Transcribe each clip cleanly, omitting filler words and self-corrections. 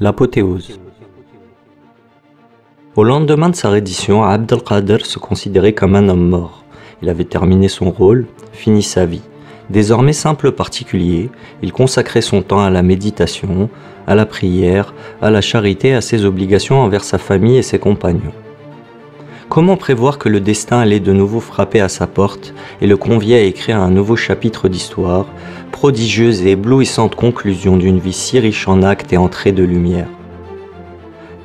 L'apothéose. Au lendemain de sa reddition, Abdelkader se considérait comme un homme mort. Il avait terminé son rôle, fini sa vie. Désormais simple particulier, il consacrait son temps à la méditation, à la prière, à la charité, à ses obligations envers sa famille et ses compagnons. Comment prévoir que le destin allait de nouveau frapper à sa porte et le convier à écrire un nouveau chapitre d'histoire, prodigieuse et éblouissante conclusion d'une vie si riche en actes et en traits de lumière.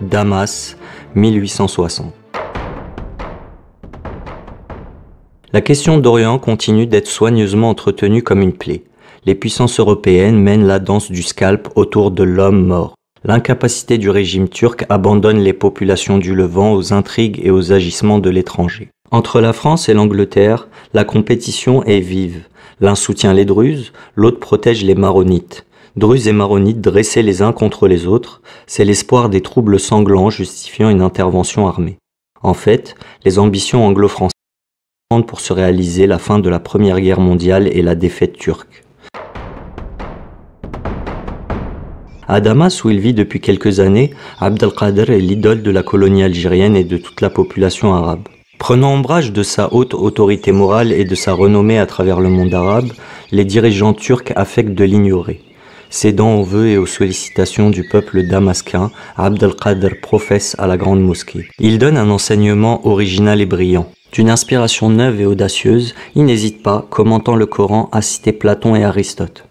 Damas, 1860. La question d'Orient continue d'être soigneusement entretenue comme une plaie. Les puissances européennes mènent la danse du scalp autour de l'homme mort. L'incapacité du régime turc abandonne les populations du Levant aux intrigues et aux agissements de l'étranger. Entre la France et l'Angleterre, la compétition est vive. L'un soutient les Druzes, l'autre protège les Maronites. Druzes et Maronites dressés les uns contre les autres, c'est l'espoir des troubles sanglants justifiant une intervention armée. En fait, les ambitions anglo-françaises pour se réaliser la fin de la Première Guerre mondiale et la défaite turque. À Damas, où il vit depuis quelques années, Abdelkader est l'idole de la colonie algérienne et de toute la population arabe. Prenant ombrage de sa haute autorité morale et de sa renommée à travers le monde arabe, les dirigeants turcs affectent de l'ignorer. Cédant aux vœux et aux sollicitations du peuple damascain, Abdelkader professe à la grande mosquée. Il donne un enseignement original et brillant. D'une inspiration neuve et audacieuse, il n'hésite pas, commentant le Coran, à citer Platon et Aristote.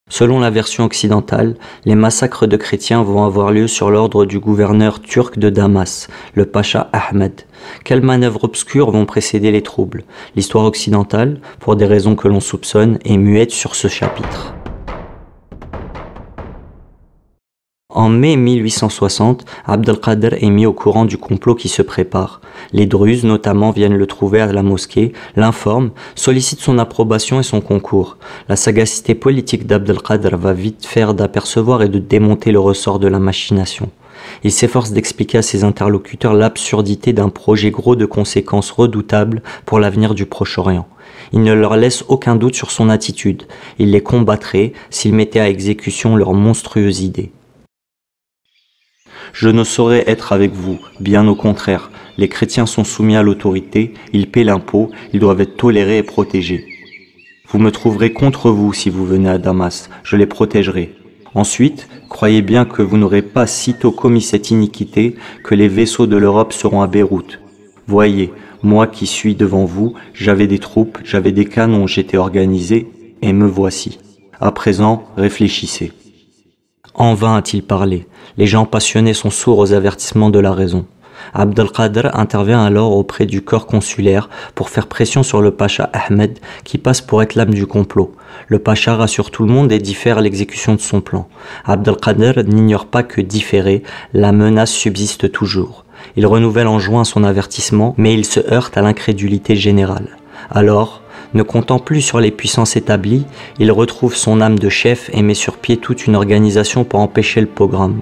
Selon la version occidentale, les massacres de chrétiens vont avoir lieu sur l'ordre du gouverneur turc de Damas, le pacha Ahmed. Quelles manœuvres obscures vont précéder les troubles? L'histoire occidentale, pour des raisons que l'on soupçonne, est muette sur ce chapitre. En mai 1860, Abdelkader est mis au courant du complot qui se prépare. Les Druzes notamment viennent le trouver à la mosquée, l'informent, sollicitent son approbation et son concours. La sagacité politique d'Abdelkader va vite faire d'apercevoir et de démonter le ressort de la machination. Il s'efforce d'expliquer à ses interlocuteurs l'absurdité d'un projet gros de conséquences redoutables pour l'avenir du Proche-Orient. Il ne leur laisse aucun doute sur son attitude. Il les combattrait s'ils mettaient à exécution leurs monstrueuses idées. Je ne saurais être avec vous, bien au contraire. Les chrétiens sont soumis à l'autorité, ils paient l'impôt, ils doivent être tolérés et protégés. Vous me trouverez contre vous si vous venez à Damas, je les protégerai. Ensuite, croyez bien que vous n'aurez pas sitôt commis cette iniquité que les vaisseaux de l'Europe seront à Beyrouth. Voyez, moi qui suis devant vous, j'avais des troupes, j'avais des canons, j'étais organisé, et me voici. À présent, réfléchissez. En vain a-t-il parlé. Les gens passionnés sont sourds aux avertissements de la raison. Abdelkader intervient alors auprès du corps consulaire pour faire pression sur le pacha Ahmed qui passe pour être l'âme du complot. Le pacha rassure tout le monde et diffère l'exécution de son plan. Abdelkader n'ignore pas que différé, la menace subsiste toujours. Il renouvelle en juin son avertissement, mais il se heurte à l'incrédulité générale. Alors, ne comptant plus sur les puissances établies, il retrouve son âme de chef et met sur pied toute une organisation pour empêcher le pogrom.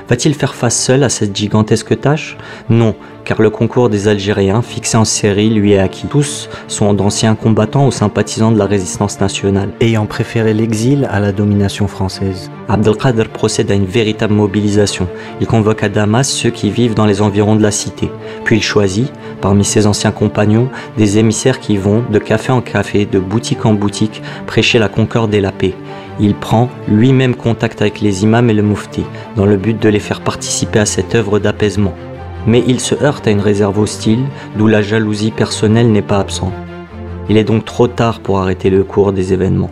Va-t-il faire face seul à cette gigantesque tâche? Non, car le concours des Algériens, fixé en série, lui est acquis. Tous sont d'anciens combattants ou sympathisants de la résistance nationale, ayant préféré l'exil à la domination française. Abdelkader procède à une véritable mobilisation. Il convoque à Damas ceux qui vivent dans les environs de la cité. Puis il choisit, parmi ses anciens compagnons, des émissaires qui vont, de café en café, de boutique en boutique, prêcher la concorde et la paix. Il prend lui-même contact avec les imams et le mufti, dans le but de les faire participer à cette œuvre d'apaisement. Mais il se heurte à une réserve hostile, d'où la jalousie personnelle n'est pas absente. Il est donc trop tard pour arrêter le cours des événements.